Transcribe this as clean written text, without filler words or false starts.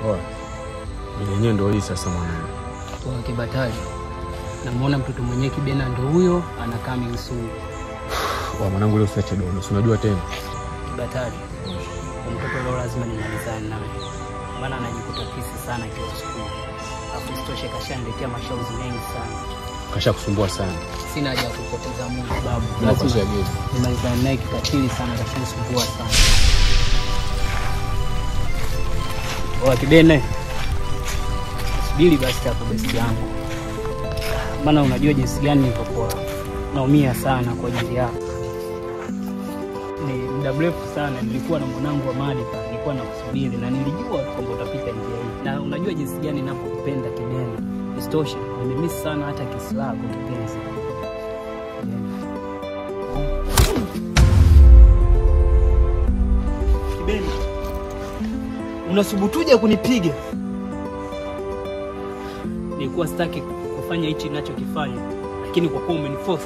Oa. Yenyewe ndio hii sasa mwanangu. Kwa Kibatali. Namuona mtoto mwenyewe Kibena ndio huyo anakaa Minsu. Oa mwanangu leo usiache dodo. Unajua tena. Kibatali. Kwa mtoto leo lazima nimalizane naye. Maana anajikuta kisi sana kila siku. Afu sitoshe kashandetea mashauzi mengi sana. Kashakusumbua sana. Sina haja kupoteza muda babu. Lazima nimalizane naye kikatili sana, kashanisumbua sana. Oa Kibene. Subiri basi hapo besti yangu. Maana unajua jinsi gani nilipokuwa naumia sana kwa ajili yako. Ni muda mrefu sana nilikuwa na mwanangu wa mali pale, nilikuwa nakusubiri na nilijua kwamba utapita njia hii. Na unajua jinsi gani ninapokupenda Kibene. Isitoshe, nimemiss sana hata kislabu kipenzi. Kibene. Unasubutuje kunipiga? Nilikuwa sitaki kufanya hichi ninachokifanya, lakini kwa kuwa umeniforce